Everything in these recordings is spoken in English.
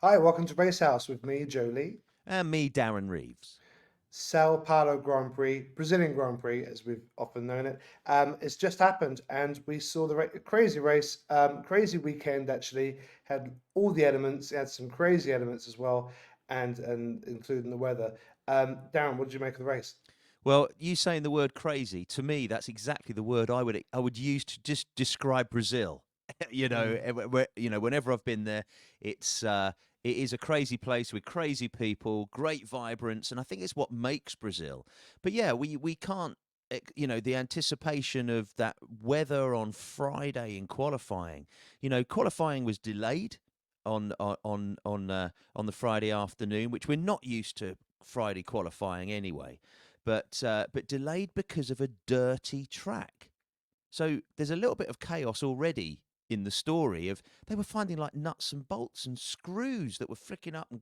Hi, welcome to Racehouse with me, Jolie. And me, Darren Reeves. Sao Paulo Grand Prix, Brazilian Grand Prix, as we've often known it. It's just happened, and we saw the crazy race, crazy weekend. Actually, had all the elements. It had some crazy elements as well, and including the weather. Darren, what did you make of the race? Well, you saying the word crazy, to me, that's exactly the word I would use to just describe Brazil. Mm. Whenever I've been there, it's it is a crazy place with crazy people, great vibrance, and I think it's what makes Brazil. But yeah, we can't. The anticipation of that weather on Friday in qualifying. Qualifying was delayed on the Friday afternoon, which we're not used to Friday qualifying anyway, but delayed because of a dirty track. So there's a little bit of chaos already in the story of they were finding like nuts and bolts and screws that were flicking up, and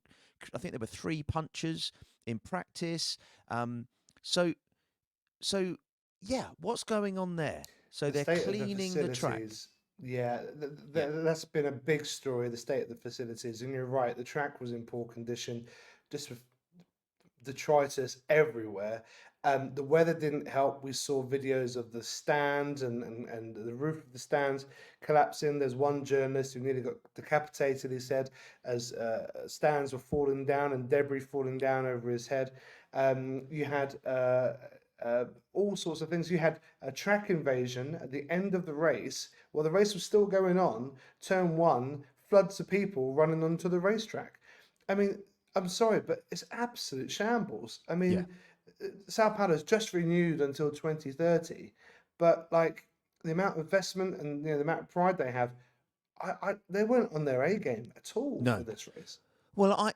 I think there were three punches in practice. Um, so so yeah, what's going on there? So The they're state of the cleaning the track. facilities, yeah, Yeah, that's been a big story. The state of the facilities, and you're right, the track was in poor condition, just with detritus everywhere. The weather didn't help. We saw videos of the stands and the roof of the stands collapsing. There's one journalist who nearly got decapitated, he said, as stands were falling down and debris falling down over his head. You had all sorts of things. You had a track invasion at the end of the race. While the race was still going on, turn one, floods of people running onto the racetrack. I mean, I'm sorry, but it's absolute shambles. I yeah. mean, Sao Paulo's just renewed until 2030, but like the amount of investment and the amount of pride they have, they weren't on their A game at all for No. this race. Well,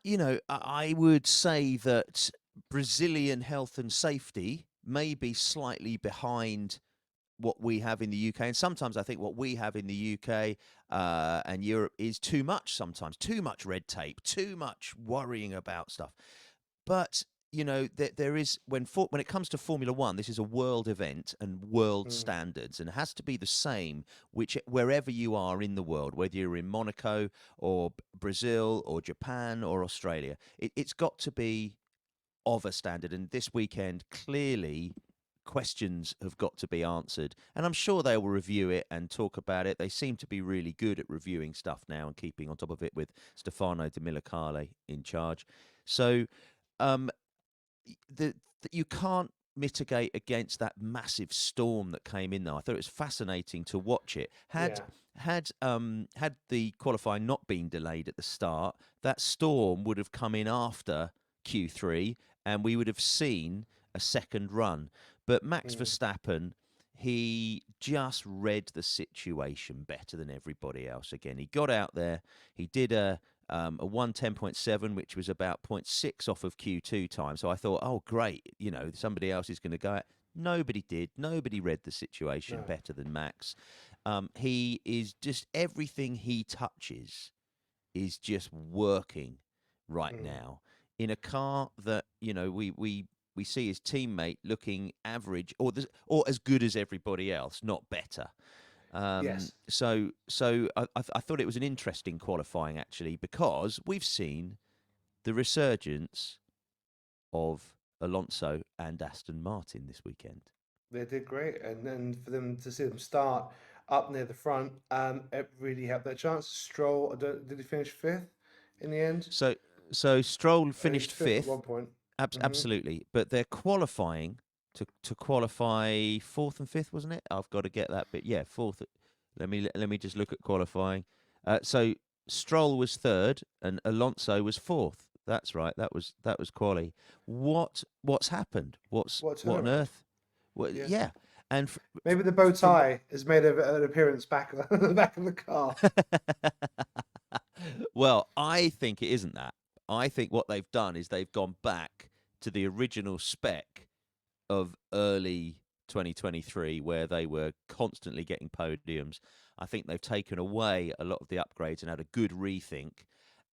I would say that Brazilian health and safety may be slightly behind what we have in the UK. And sometimes I think what we have in the UK and Europe is too much sometimes, too much red tape, too much worrying about stuff. But there is when it comes to Formula One, this is a world event and world Mm, standards, and it has to be the same which wherever you are in the world, whether you're in Monaco or Brazil or Japan or Australia, it's got to be of a standard. And this weekend, clearly, questions have got to be answered. And I'm sure they will review it and talk about it. They seem to be really good at reviewing stuff now and keeping on top of it with Stefano de Milicale in charge. So, um, you can't mitigate against that massive storm that came in there. I thought it was fascinating to watch it. Had yeah. had the qualifying not been delayed at the start, that storm would have come in after Q3, and we would have seen a second run. But Max Mm. Verstappen, he just read the situation better than everybody else. Again, he got out there, he did a 110.7, which was about zero point 0.6 off of Q2 time. So I thought, oh, great, somebody else is going to go out. Nobody did. Nobody read the situation No. better than Max. He is just everything he touches is just working right Mm. now in a car that we see his teammate looking average or as good as everybody else, not better. Yes. I thought it was an interesting qualifying actually because we've seen the resurgence of Alonso and Aston Martin this weekend. They did great, and then for them to see them start up near the front, it really helped their chances. Stroll, did he finish fifth in the end? So so Stroll I think he was finished fifth at fifth, one point. Hmm. absolutely, but they're qualifying to qualify fourth and fifth, wasn't it? I've got to get that bit. Yeah, fourth. Let me just look at qualifying. So Stroll was third and Alonso was fourth. That's right. That was quali. What's happened? What a What on turnaround! earth? Well, Yeah. yeah, and Maybe the bow from tie has made an appearance back on the back of the car. well, I think it isn't that. I think what they've done is they've gone back to the original spec of early 2023, where they were constantly getting podiums. I think they've taken away a lot of the upgrades and had a good rethink.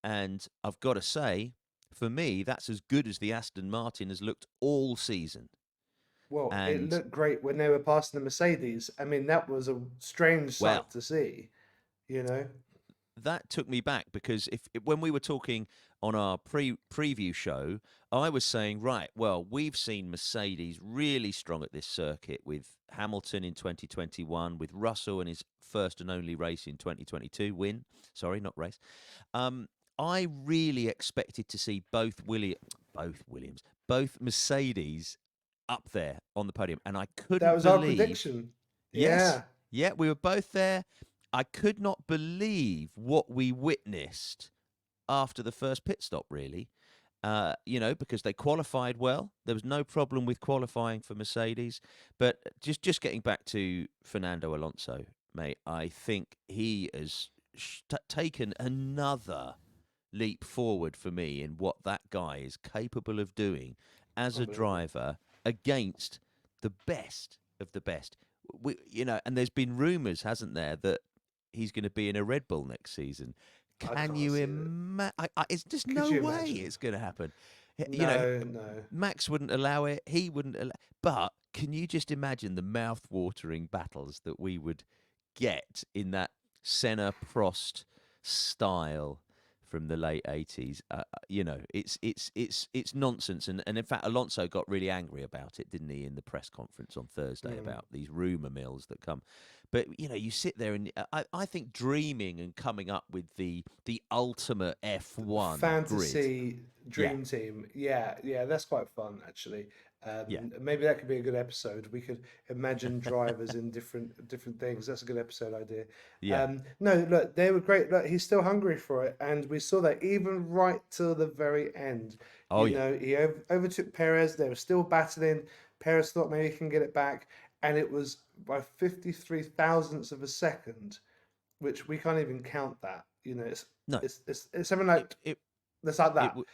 And I've got to say, for me, that's as good as the Aston Martin has looked all season. Well, it And looked great when they were passing the Mercedes. I mean, that was a strange well, sight to see, you know? that took me back because when we were talking on our preview show, I was saying, right, well, we've seen Mercedes really strong at this circuit with Hamilton in 2021, with Russell in his first and only race in 2022 win. Sorry, not race. Um, I really expected to see both Mercedes up there on the podium, and I That couldn't was our believe. prediction. Yes, Yeah, yeah, we were both there. I could not believe what we witnessed after the first pit stop, really. Because they qualified well. There was no problem with qualifying for Mercedes. But just getting back to Fernando Alonso, mate, I think he has taken another leap forward for me in what that guy is capable of doing as a unbelievable. driver against the best of the best. And there's been rumours, hasn't there, that he's going to be in a Red Bull next season. I Can can't you see it. imagine? It's just Could no you way imagine? it's going to happen. No, no. Max wouldn't allow it. He wouldn't allow. But can you just imagine the mouth-watering battles that we would get in that Senna Prost style from the late 80s? It's nonsense. And in fact, Alonso got really angry about it, didn't he, in the press conference on Thursday Mm. about these rumor mills that come. But you sit there and I think dreaming and coming up with the ultimate F1 grid. Fantasy Yeah, Dream Team. Yeah, yeah, that's quite fun actually. yeah, Maybe that could be a good episode. We could imagine drivers in different things. That's a good episode idea. yeah. No, look, they were great. Look, he's still hungry for it, and we saw that even right till the very end. Oh yeah. He overtook Perez. They were still battling. Perez thought maybe he can get it back, and it was by 53 thousandths of a second, which we can't even count that. No, It's something it like it that's like it that, w-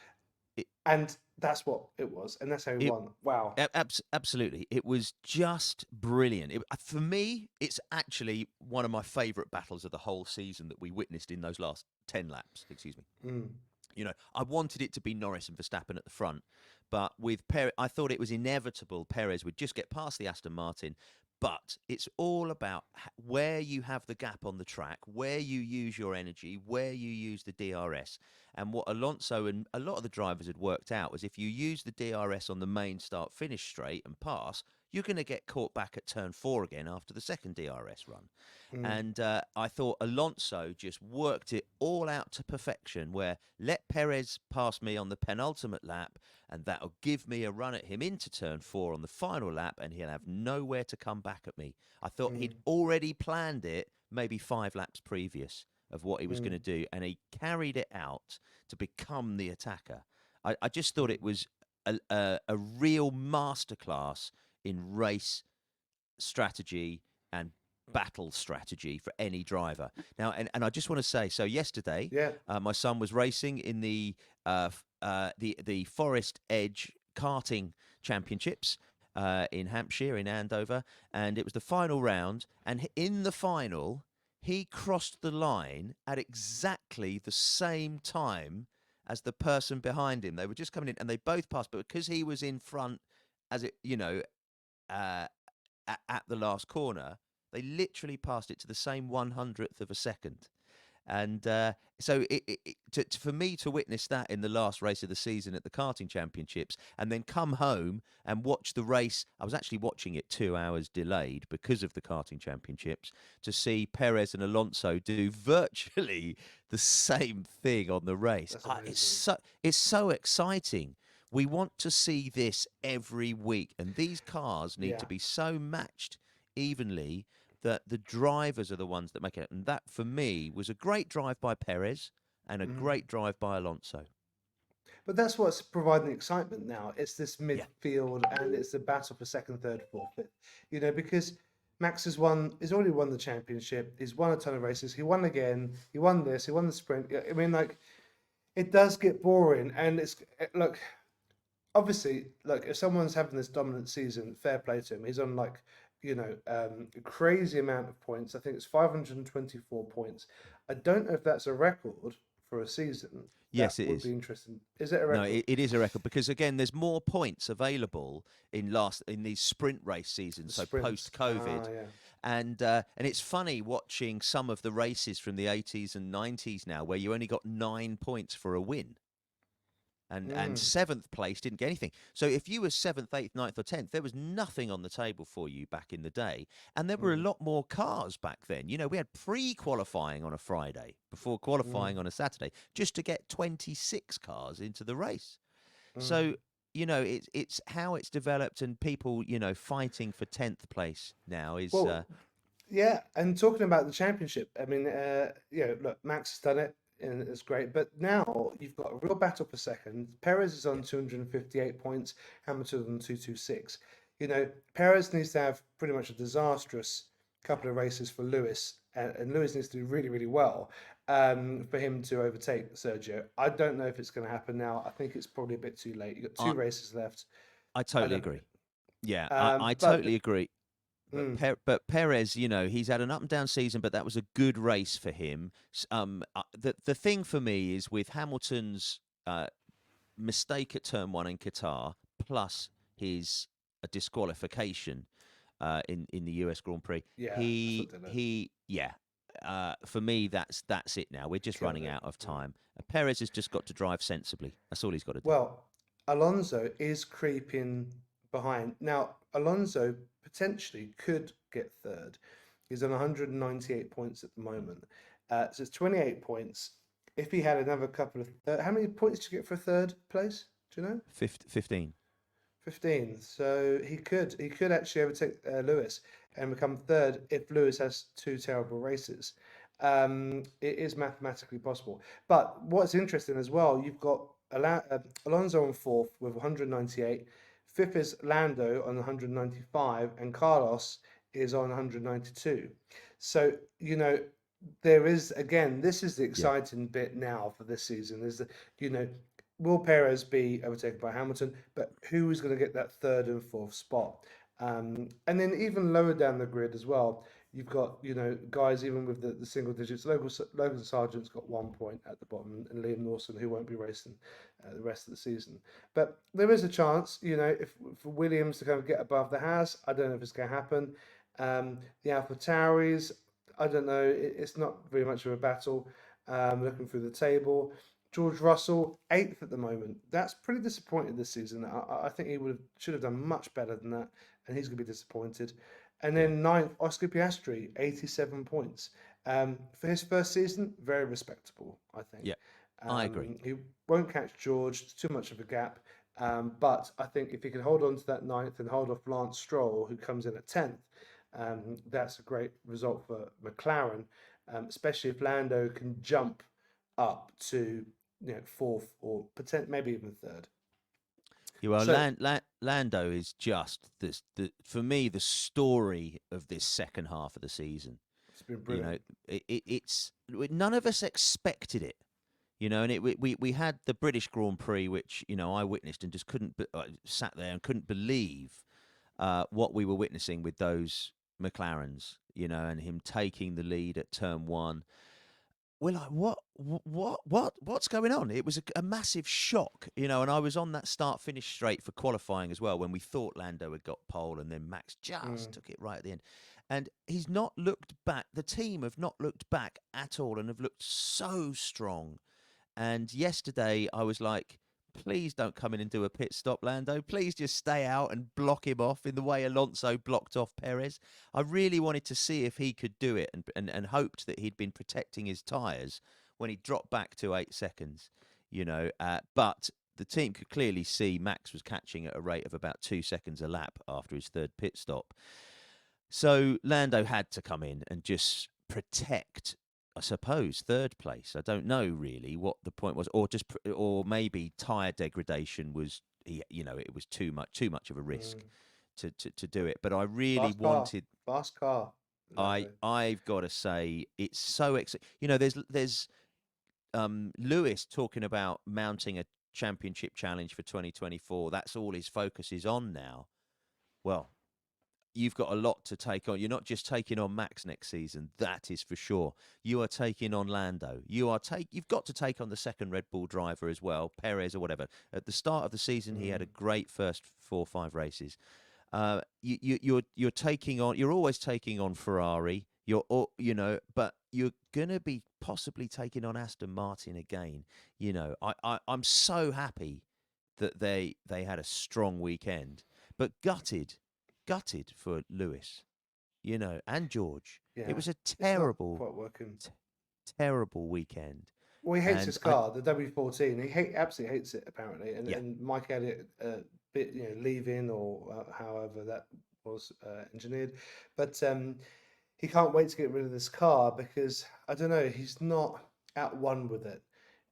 it and that's what it was, and that's how he it won. Wow. absolutely. It was just brilliant. For me, it's actually one of my favourite battles of the whole season that we witnessed in those last 10 laps. Excuse me. Mm, I wanted it to be Norris and Verstappen at the front, but with Perez, I thought it was inevitable Perez would just get past the Aston Martin. But it's all about where you have the gap on the track, where you use your energy, where you use the DRS. And what Alonso and a lot of the drivers had worked out was if you use the DRS on the main start finish straight and pass, you're going to get caught back at turn 4 again after the second DRS run. mm, And I thought Alonso just worked it all out to perfection, where let Perez pass me on the penultimate lap, and that'll give me a run at him into turn 4 on the final lap, and he'll have nowhere to come back at me. I thought mm, he'd already planned it maybe 5 laps previous of what he was going mm, to do, and he carried it out to become the attacker. I just thought it was a real masterclass in race strategy and battle strategy for any driver. Now, and I just want to say, so yesterday, yeah. my son was racing in the Forest Edge karting championships in Hampshire, in Andover, and it was the final round. And in the final, he crossed the line at exactly the same time as the person behind him. They were just coming in, and they both passed, but because he was in front, as it uh, at the last corner, they literally passed it to the same 100th of a second. And so for me to witness that in the last race of the season at the karting championships and then come home and watch the race, I was actually watching it 2 hours delayed because of the karting championships, to see Perez and Alonso do virtually the same thing on the race. That's amazing. It's so exciting. We want to see this every week, and these cars need Yeah. to be so matched evenly that the drivers are the ones that make it. And that, for me, was a great drive by Perez and a Mm. great drive by Alonso. But that's what's providing excitement now. It's this Yeah, midfield and it's the battle for second, third, fourth, fifth. Because Max he's already won the championship. He's won a ton of races. He won again. He won this. He won the sprint. Yeah, I mean, like, it does get boring. And look, obviously, look, if someone's having this dominant season, fair play to him. He's on a crazy amount of points. I think it's 524 points. I don't know if that's a record for a season. That Yes, it would be is. interesting. Is it a No, record? it is a record because again, there's more points available in these sprint race seasons. The So sprints. post COVID, Ah, yeah. and it's funny watching some of the races from the 80s and 90s now, where you only got 9 points for a win. And Mm, seventh place didn't get anything. So if you were seventh, eighth, ninth, or 10th, there was nothing on the table for you back in the day. And there were a mm, lot more cars back then. You know, we had pre-qualifying on a Friday before mm, qualifying on a Saturday just to get 26 cars into the race. mm. So, you know, it's how it's developed, and people, you know, fighting for 10th place now is Well, yeah, and talking about the championship, I mean, look, Max has done it, and it's great. But now you've got a real battle for second. Perez is on 258 points, Hamilton on 226. You know, Perez needs to have pretty much a disastrous couple of races for Lewis, and Lewis needs to do really, really well for him to overtake Sergio. I don't know if it's going to happen now. I think it's probably a bit too late. You've got I, two races left. I I totally don't agree. know. Yeah, I But totally agree. mm, But Perez, you know, he's had an up and down season, but that was a good race for him. The thing for me is with Hamilton's mistake at turn one in Qatar, plus his disqualification in the US Grand Prix. yeah, that's what He did it. he yeah. For me, that's it now. We're just Killed running it. out of Mm. time. Perez has just got to drive sensibly. That's all he's got to do. Well, Alonso is creeping behind. Now, Alonso potentially could get third. He's on 198 points at the moment. So it's 28 points. If he had another couple of, how many points did you get for third place? Do you know? 15. 15. So he could actually overtake Lewis and become third if Lewis has two terrible races. It is mathematically possible. But what's interesting as well, you've got Alonso on fourth with 198. Fifth is Lando on 195, and Carlos is on 192. So, there is again, this is the Yeah. exciting bit now for this season. Is that you know will Perez be overtaken by Hamilton? But who is going to get that third and fourth spot? And then even lower down the grid as well, you've got guys even with the single digits. Logan Sargent's got 1 point at the bottom, and Liam Lawson who won't be racing the rest of the season. But there is a chance, if for Williams to kind of get above the Haas. I don't know if it's going to happen. The Alpha Tauris, I don't know. It's not very much of a battle. Looking through the table, George Russell, eighth at the moment. That's pretty disappointing this season. I think he should have done much better than that, and he's going to be disappointed. And Yeah. then ninth, Oscar Piastri, 87 points. For his first season, very respectable, I think. Yeah. I agree. He won't catch George, it's too much of a gap. But I think if he can hold on to that ninth and hold off Lance Stroll, who comes in at 10th, that's a great result for McLaren, especially if Lando can jump up to fourth or maybe even third. Yeah, well, So Lando is just for me the story of this second half of the season. it's been You brilliant. know, it's none of us expected it. You know, and we had the British Grand Prix, which I witnessed and just sat there and couldn't believe what we were witnessing with those McLarens. You know, and him taking the lead at turn one. We're like, what's going on? It was a massive shock, and I was on that start finish straight for qualifying as well when we thought Lando had got pole, and then Max just Mm. took it right at the end. And he's not looked back. The team have not looked back at all and have looked so strong. And yesterday I was like, please don't come in and do a pit stop, Lando. Please just stay out and block him off in the way Alonso blocked off Perez. I really wanted to see if he could do it, and hoped that he'd been protecting his tyres when he dropped back to 8 seconds, but the team could clearly see Max was catching at a rate of about 2 seconds a lap after his third pit stop. So Lando had to come in and just protect, I suppose, third place. I don't know really what the point was, or maybe tyre degradation was. It was too much of a risk Mm. to do it. But I really Fast car, wanted. fast car, Lando. I've got to say it's so there's Lewis talking about mounting a championship challenge for 2024. That's all his focus is on now. Well, you've got a lot to take on. You're not just taking on Max next season, that is for sure. You are taking on Lando. You've got to take on the second Red Bull driver as well, Perez or whatever. At the start of the season, he had a Mm. great first 4 or 5 races. You're taking on. You're always taking on Ferrari. But you're gonna be possibly taking on Aston Martin again. I'm so happy that they had a strong weekend, but gutted for Lewis, and George. It Yeah, was a it's not terrible, quite working. t- terrible weekend, Well, he hates and his car, the W14. Absolutely hates it apparently, and yeah, Mike Elliott bit leaving or however that was engineered, but he can't wait to get rid of this car because I don't know, he's not at one with it.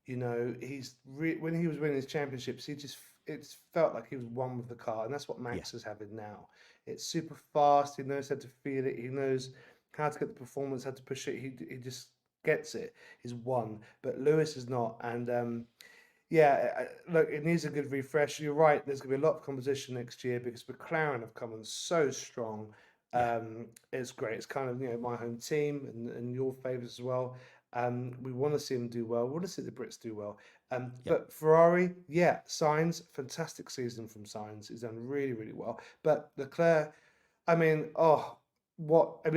When he was winning his championships, it felt like he was one with the car, and that's what yeah, Max is having now. It's super fast. He knows how to feel it. He knows how to get the performance, how to push it. He just gets it. He's one, but Lewis is not, and yeah, look, it needs a good refresh. You're right. There's going to be a lot of competition next year because McLaren have come on so strong. yeah, It's great. It's kind of my home team and your favourites as well. We want to see them do well. We want to see the Brits do well. yeah. But Ferrari, yeah, Sainz, fantastic season from Sainz. He's done really, really well. But Leclerc, I mean,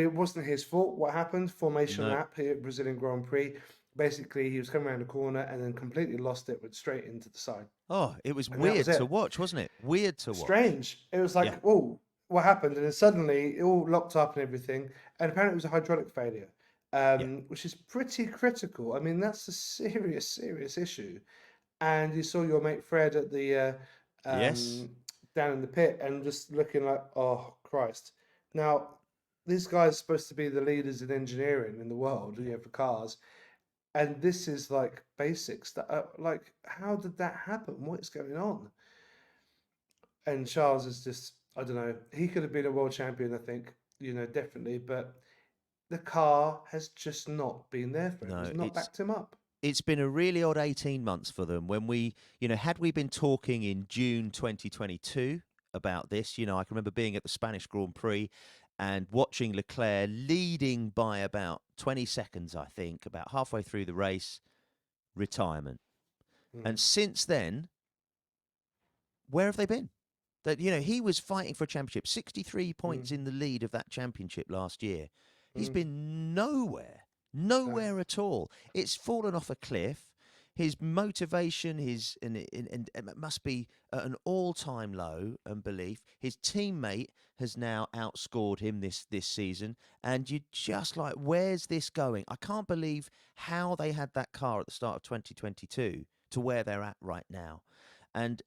it wasn't his fault. What happened? Formation No, lap here at Brazilian Grand Prix. Basically, he was coming around the corner and then completely lost it, went straight into the side, oh, it was and that was weird to it. watch, wasn't it? Weird to watch. Strange. It was Yeah, like, oh, what happened? And then suddenly it all locked up and everything, and apparently it was a hydraulic failure, yeah, which is pretty critical. I mean, that's a serious, serious issue. And you saw your mate Fred at the yes. down in the pit and just looking like, oh Christ. Now, these guys are supposed to be the leaders in engineering in the world, Yeah. for cars, and this is like basics that like, how did that happen? What is going on? And Charles is just, I don't know. He could have been a world champion, I think, definitely, but the car has just not been there for him. No, It's not it's backed him up. it's been a really odd 18 months for them. When had we been talking in June 2022 about this, I can remember being at the Spanish Grand Prix and watching Leclerc leading by about 20 seconds, I think, about halfway through the race, retirement. And Mm, since then, where have they been? That he was fighting for a championship, 63 mm, points in the lead of that championship last year. He's mm, been nowhere, no. nowhere at all. It's fallen off a cliff. His motivation, his and it must be at an all-time low and belief. His teammate has now outscored him this season, and you just like, where's this going? I can't believe how they had that car at the start of 2022 to where they're at right now, and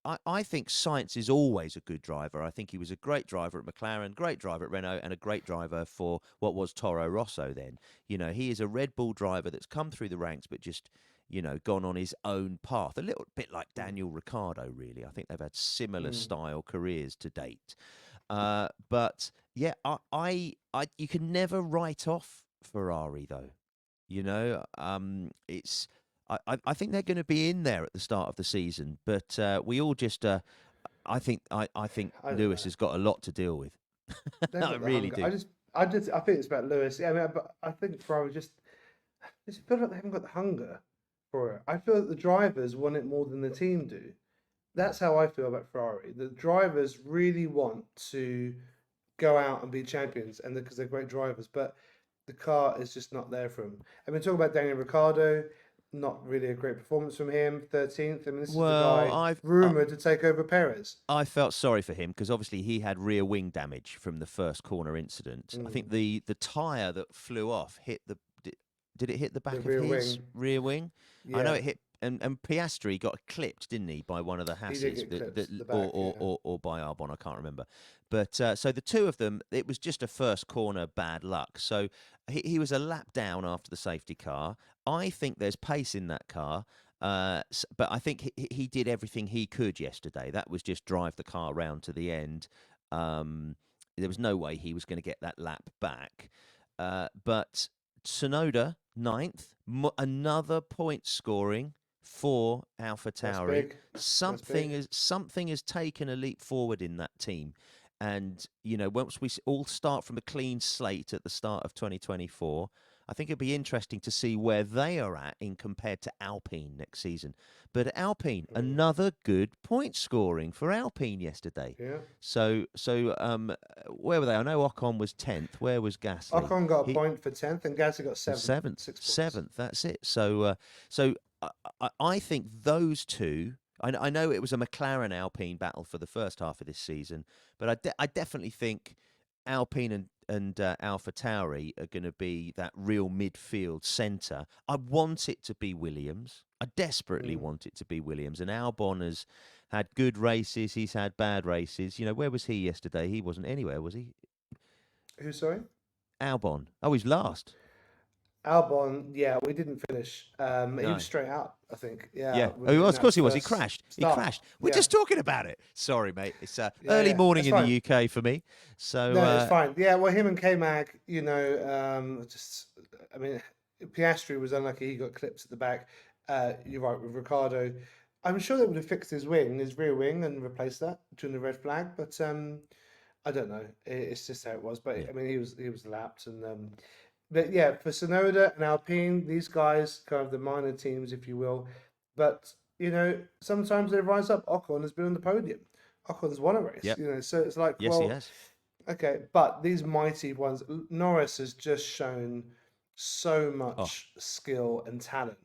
I think Sainz is always a good driver. I think he was a great driver at McLaren, great driver at Renault, and a great driver for what was Toro Rosso then. He is a Red Bull driver that's come through the ranks, but just, gone on his own path. A little bit like Mm, Daniel Ricciardo, really. I think they've had similar mm. style careers to date. But yeah, you can never write off Ferrari, though. It's I think they're going to be in there at the start of the season, but we all just I think I don't Lewis know. has got a lot to deal with. They've I got the really hunger. do. I think it's about Lewis. Yeah, I mean, but I think Ferrari just feel like they haven't got the hunger for it. I feel that the drivers want it more than the team do. Mm. That's how I feel about Ferrari. The drivers really want to go out and be champions, and because they're great drivers, but the car is just not there for them. I mean, talk about Daniel Ricciardo, not really a great performance from him. 13th. I mean, this is the Well, guy rumored to take over Perez. I felt sorry for him because obviously he had rear wing damage from the first corner incident. I think Mm, the tire that flew off hit did it hit the the back of rear his wing. rear wing? I know Yeah, it hit, and Piastri got clipped, didn't he, by one of the he did Hasses get clipped the or, back. or Yeah. or or by Albon, I can't remember. But so the two of them, it was just a first corner bad luck. So he was a lap down after the safety car. I think there's pace in that car. But I think he did everything he could yesterday. That was just drive the car round to the end. Um, there was no way he was going to get that lap back. But Sonoda, ninth, another point scoring for That's AlphaTauri. big. That's Something big. has something has taken a leap forward in that team. And, once we all start from a clean slate at the start of 2024, I think it'd be interesting to see where they are at in compared to Alpine next season. But Alpine, Mm. another good point scoring for Alpine yesterday. Yeah. So, where were they? I know Ocon was 10th. Where was Gasly? Ocon got a He point for 10th, and Gasly got was seventh, seventh. 6 points. Seventh. That's it. So I think those two. I know it was a McLaren Alpine battle for the first half of this season, but I definitely think Alpine and Alpha Tauri are going to be that real midfield centre. I want it to be Williams. I desperately Mm. want it to be Williams. And Albon has had good races. He's had bad races. Where was he yesterday? He wasn't anywhere, was he? Who, sorry? Albon. Oh, he's last. Albon, yeah, we didn't finish. He was No. straight out, I think. Yeah. Yeah, Oh, he in was. Of that course he was. He first crashed. He start. crashed. We're Yeah, just talking about it. Sorry, mate. It's yeah, early yeah. morning That's in the fine. UK for me. So, No, it's fine. Yeah, well, him and K Mag, I mean, Piastri was unlucky. He got clipped at the back. You're right with Ricardo. I'm sure they would have fixed his rear wing, and replaced that during the red flag. But I don't know. It's just how it was. But yeah. I mean, he was lapped, and but yeah, for Sonoda and Alpine, these guys, kind of the minor teams, if you will. But sometimes they rise up. Ocon has been on the podium. Ocon's won a race. Yep. So it's like, Yes, he well, has. okay, but these mighty ones, Norris has just shown so Oh, much skill and talent,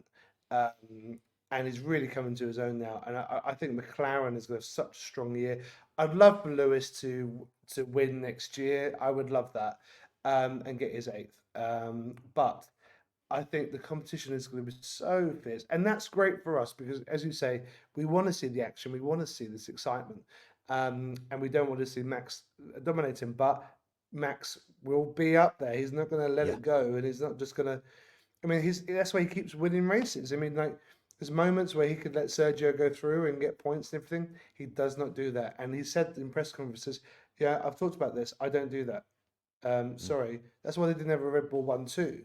um, and he's really coming to his own now. And I think McLaren is going to have such a strong year. I'd love for Lewis to win next year. I would love that, and get his eighth. But I think the competition is going to be so fierce, and that's great for us because, as you say, we want to see the action, we want to see this excitement, and we don't want to see Max dominate him. But Max will be up there. He's not going to let yeah. it go, and he's not just going to. I mean, that's why he keeps winning races. I mean, like there's moments where he could let Sergio go through and get points and everything. He does not do that, and he said in press conferences, "Yeah, I've talked about this. I don't do that. Mm. Sorry." That's why they didn't have a Red Bull 1-2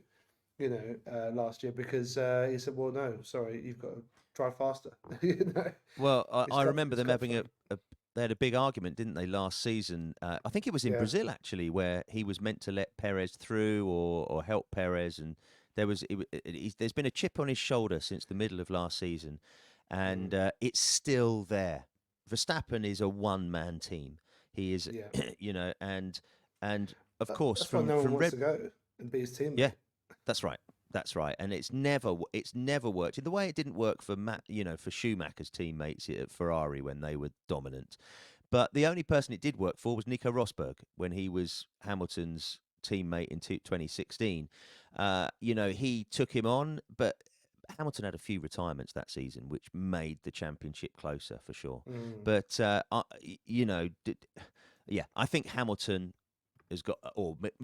last year because he said, "Well, no, sorry, you've got to drive faster." you know, Well, I remember it's them got having fun. they had a big argument, didn't they, last season? I think it was in Yeah. Brazil actually, where he was meant to let Perez through or help Perez, and there's been a chip on his shoulder since the middle of last season, Mm. and it's still there. Verstappen is a one-man team. He is, Yeah. and of course That's why from no one from wants Red. to go and be his Yeah, teammate. that's right. That's right. And it's never worked in the way it didn't work for for Schumacher's teammates at Ferrari when they were dominant. But the only person it did work for was Nico Rosberg when he was Hamilton's teammate in 2016. He took him on, but Hamilton had a few retirements that season, which made the championship closer for sure. Mm. But yeah, I think Hamilton has got,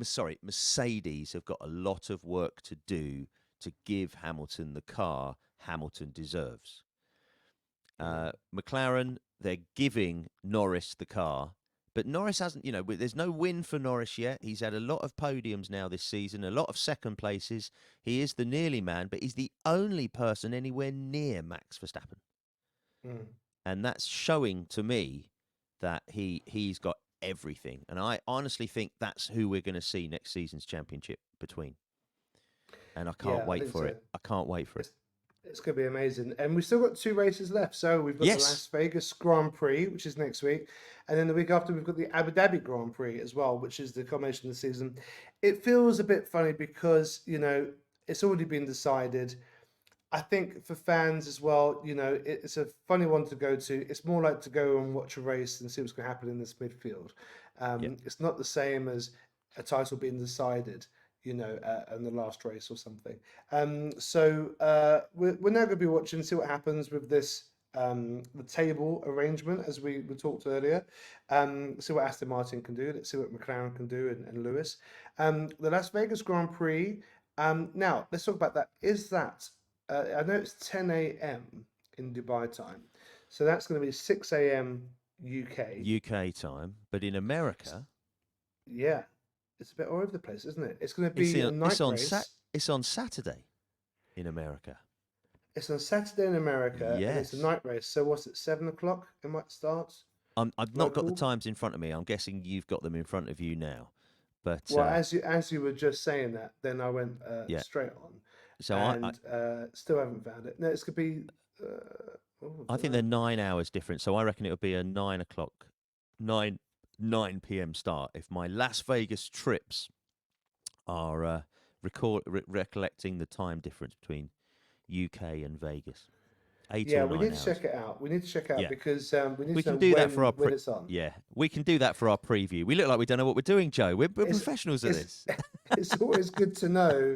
sorry, Mercedes have got a lot of work to do to give Hamilton the car Hamilton deserves. Mm. McLaren, they're giving Norris the car, but Norris hasn't, there's no win for Norris yet. He's had a lot of podiums now this season, a lot of second places. He is the nearly man, but he's the only person anywhere near Max Verstappen. Mm. And that's showing to me that he's got everything. And I honestly think that's who we're going to see next season's championship between. And I can't Yeah, I wait think for so. it. I can't wait for it. It's it's going to be amazing. And we've still got two races left. So we've got the Yes. Las Vegas Grand Prix, which is next week. And then the week after, we've got the Abu Dhabi Grand Prix as well, which is the culmination of the season. It feels a bit funny because, it's already been decided. I think for fans as well, it's a funny one to go to. It's more like to go and watch a race and see what's going to happen in this midfield. Yeah. It's not the same as a title being decided, in the last race or something. So we're now going to be watching, see what happens with this, the table arrangement, as we talked earlier. See what Aston Martin can do. Let's see what McLaren can do, and Lewis. The Las Vegas Grand Prix. Now, let's talk about that. Is that I know it's 10 a.m. in Dubai time, so that's going to be 6 a.m. UK. UK time, but in America, Yeah, it's a bit all over the place, isn't it? It's going to it's be a in, it's night on sat race. it's on Saturday in America. It's on Saturday in America, and it's a Yes. night race. So what's it? 7 o'clock. It might start. I've not got the local? times in front of me. I'm guessing you've got them in front of you now. But Well, as you were just saying that, then I went yeah, straight on, so and still haven't found it. No, it's could be. Oh, I I don't think they're know. 9 hours different. So I reckon it would be a 9 o'clock, 9 9 p.m. start if my Las Vegas trips are recollecting the time difference between UK and Vegas. Eight Yeah, or we nine need to hours. check it out. We need to check it out Yeah. because we need We to can know do that for our when it's on. yeah. We can do that for our preview. We look like we don't know what we're doing, Joe. We're It's professionals at it's this. it's always good to know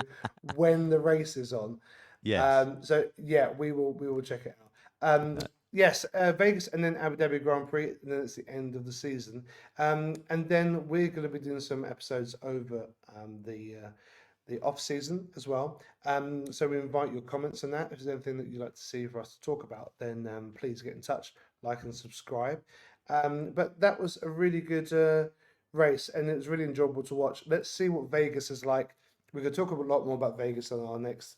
when the race is on. Yes. So yeah, we will check it out. Uh, Yes, Vegas and then Abu Dhabi Grand Prix, and then it's the end of the season. And then we're going to be doing some episodes over the off season as well. So we invite your comments on that. If there's anything that you'd like to see for us to talk about, then please get in touch, like and subscribe. But that was a really good race, and it was really enjoyable to watch. Let's see what Vegas is like. We're going to talk a lot more about Vegas on our next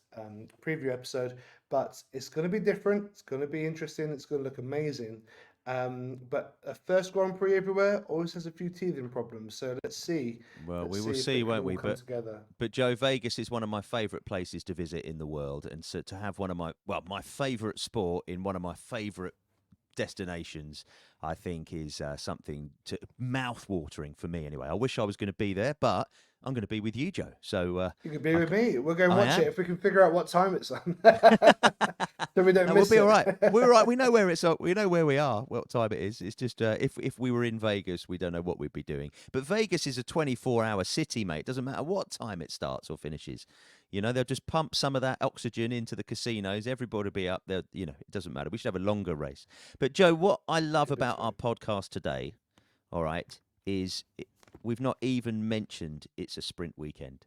preview episode, but it's going to be different. It's going to be interesting. It's going to look amazing. But a first Grand Prix everywhere always has a few teething problems. So let's see. well, Let's we will see if see, it can won't all we? come together. But Joe, Vegas is one of my favourite places to visit in the world, and so to have one of my favourite sport in one of my favourite destinations, I think is something to mouth-watering for me anyway. I wish I was going to be there, but I'm going to be with you, Joe. So You could be I, with me. We'll go and I watch it am. if we can figure out what time it's on, so we don't No, we'll miss be all it. right. We're all right. We know where it's. We know where we are. What time it is. It's just if we were in Vegas, we don't know what we'd be doing. But Vegas is a 24-hour city, mate. It doesn't matter what time it starts or finishes. You know, they'll just pump some of that oxygen into the casinos. Everybody will be up there. You know, it doesn't matter. We should have a longer race. But Joe, what I love Could be about true. our podcast today, all right, is we've not even mentioned it's a sprint weekend.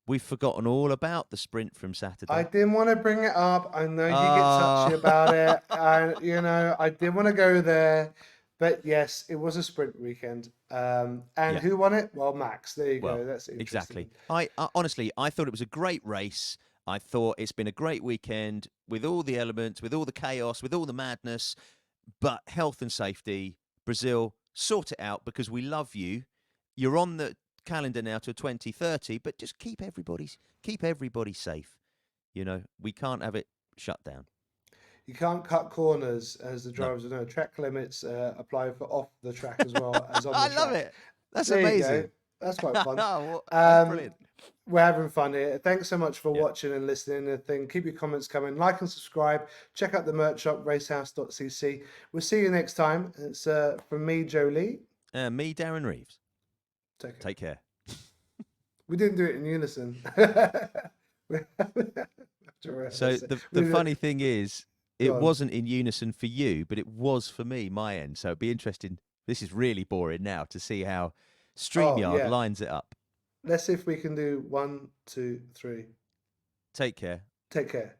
We've forgotten all about the sprint from I Saturday. didn't want to bring it up. I know you get touchy Ah, about it. I didn't want to go there, but yes, it was a sprint weekend. And yeah. who won it? Well, Max. There you Well, go. That's exactly. interesting. I honestly, I thought it was a great race. I thought it's been a great weekend with all the elements, with all the chaos, with all the madness, but health and safety, Brazil, sort it out because we love you. You're on the calendar now to 2030, but just keep everybody safe. You know, we can't have it shut down. You can't cut corners, as the No. drivers know. Track limits apply for off the track as well as on the I love track. it. That's There you go. amazing. That's quite fun. That's Um, brilliant. we're having fun here. Thanks so much for Yeah. watching and listening. And thing, keep your comments coming. Like and subscribe. Check out the merch shop, racehouse.cc. We'll see you next time. It's from me, Jolie. Me, Darren Reeves. Take care. Take care. We didn't do it in unison. We have to So rehearse it. the funny thing is, Go it on. wasn't in unison for you, but it was for me, my end. So it'd be interesting. This is really boring now to see how Oh, StreamYard yeah. lines it up. Let's see if we can do 1, 2, 3. Take care. Take care.